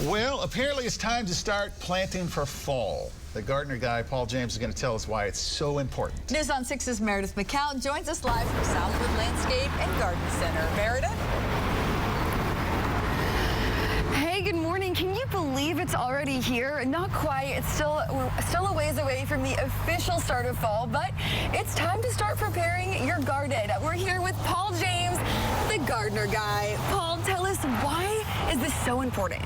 Well, apparently it's time to start planting for fall. The gardener guy, Paul James, is going to tell us why it's so important. News on 6's Meredith McCown joins us live from Southwood Landscape and Garden Center. Meredith? Hey, good morning. Can you believe it's already here? Not quite. We're still a ways away from the official start of fall, but it's time to start preparing your garden. We're here with Paul James, the gardener guy. Paul, tell us, why is this so important?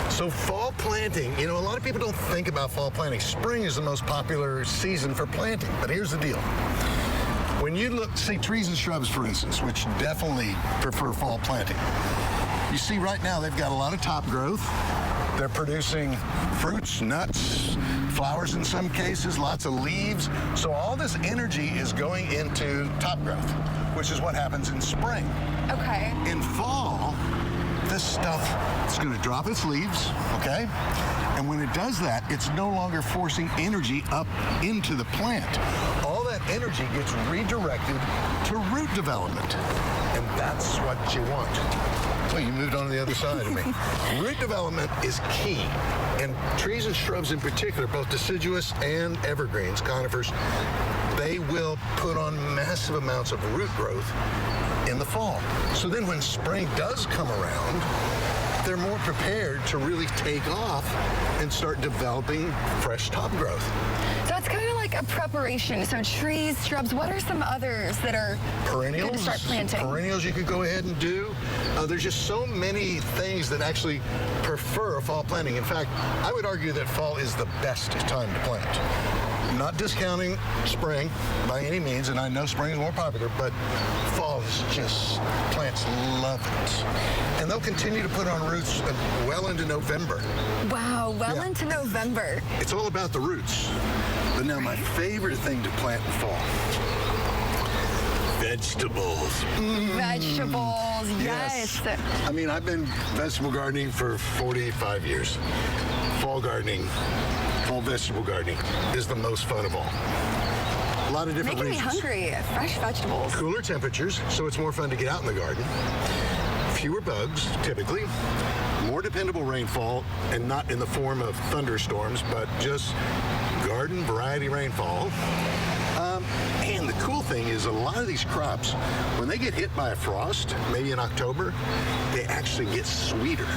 So fall planting, a lot of people don't think about fall planting. Spring is the most popular season for planting, but here's the deal. When you look, say trees and shrubs, for instance, which definitely prefer fall planting, you see right now they've got a lot of top growth. They're producing fruits, nuts, flowers in some cases, lots of leaves. So all this energy is going into top growth, which is what happens in spring. Okay. In fall, this stuff is going to drop its leaves, okay? And when it does that, it's no longer forcing energy up into the plant. All that energy gets redirected to root development. And that's what you want. Well, you moved on to the other side of me. Root development is key. And trees and shrubs in particular, both deciduous and evergreens, conifers, they will put on massive amounts of root growth in the fall. So then when spring does come around, they're more prepared to really take off and start developing fresh top growth. So it's kind of like a preparation. So trees, shrubs, what are some others that are perennials? Good to start planting? Perennials you could go ahead and do. There's just so many things that actually prefer fall planting. In fact, I would argue that fall is the best time to plant. Not discounting spring by any means, and I know spring is more popular, but fall is just, plants love it. And they'll continue to put on roots well into November. Wow, well into November. It's all about the roots. But now my favorite thing to plant in fall, vegetables. Vegetables, yes. I mean, I've been vegetable gardening for 45 years. Fall gardening, fall vegetable gardening is the most fun of all. A lot of different reasons. Making me hungry. Fresh vegetables. Cooler temperatures, so it's more fun to get out in the garden. Fewer bugs, typically. More dependable rainfall, and not in the form of thunderstorms, but just garden variety rainfall. And the cool thing is a lot of these crops, when they get hit by a frost, maybe in October, they actually get sweeter.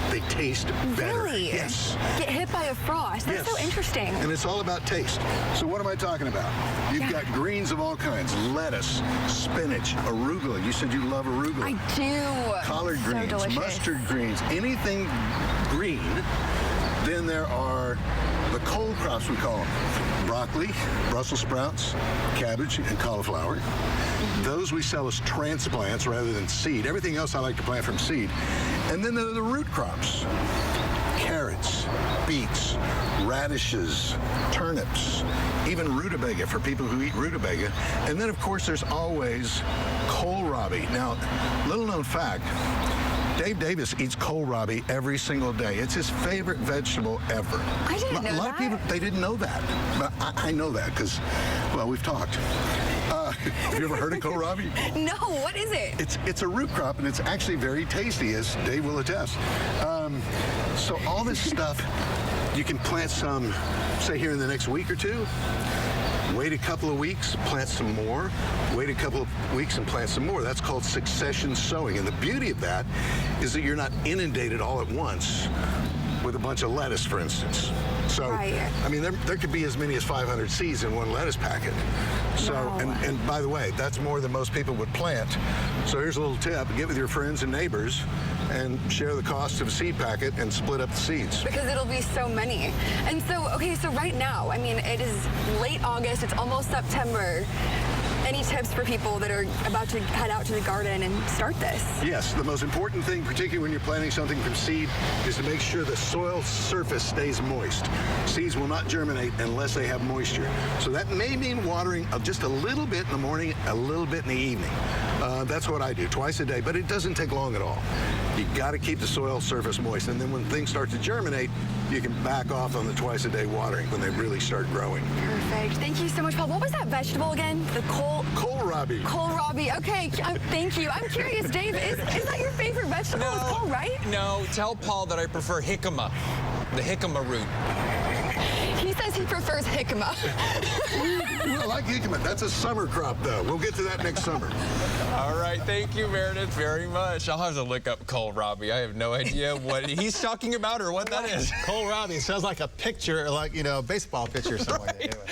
They taste better. Really? Yes. Get hit by a frost. That's so interesting. And it's all about taste. So what am I talking about? You've got greens of all kinds. Lettuce, spinach, arugula. You said you love arugula. I do. Collard so greens, delicious. mustard greens, anything green. Then there are the cold crops, we call them. Broccoli, Brussels sprouts, cabbage, and cauliflower. Those we sell as transplants rather than seed. Everything else I like to plant from seed. And then there are the root crops. Carrots, beets, radishes, turnips, even rutabaga for people who eat rutabaga. And then, of course, there's always kohlrabi. Now, little known fact, Dave Davis eats kohlrabi every single day. It's his favorite vegetable ever. I didn't know that. A lot of people, they didn't know that. But I know that because, well, we've talked. Have you ever heard of kohlrabi? No, what is it? It's a root crop, and it's actually very tasty, as Dave will attest. So all this stuff, you can plant some, say, here in the next week or two. Wait a couple of weeks, plant some more. Wait a couple of weeks and plant some more. That's called succession sowing. And the beauty of that is that you're not inundated all at once with a bunch of lettuce, for instance. So, I mean, there could be as many as 500 seeds in one lettuce packet. So, and by the way, that's more than most people would plant. So here's a little tip. Get with your friends and neighbors and share the cost of a seed packet and split up the seeds. Because it'll be so many. And so, okay, so right now, I mean, it is late August, it's almost September. Any tips for people that are about to head out to the garden and start this? Yes, the most important thing, particularly when you're planting something from seed, is to make sure the soil surface stays moist. Seeds will not germinate unless they have moisture. So that may mean watering just a little bit in the morning, a little bit in the evening. That's what I do, twice a day, but it doesn't take long at all. You got to keep the soil surface moist, and then when things start to germinate, you can back off on the twice-a-day watering when they really start growing. Perfect. Thank you so much, Paul. What was that vegetable again? The Kohlrabi. Kohlrabi. Okay, thank you. I'm curious, Dave, is that your favorite vegetable? It's Kohl, right? No, tell Paul that I prefer jicama, the jicama root. He says he prefers jicama. I like jicama. That's a summer crop, though. We'll get to that next summer. All right, thank you, Meredith, very much. I'll have to look up Kohlrabi. I have no idea what he's talking about or what that is. Kohlrabi sounds like a picture, like, baseball pitcher or something. Right. Anyway.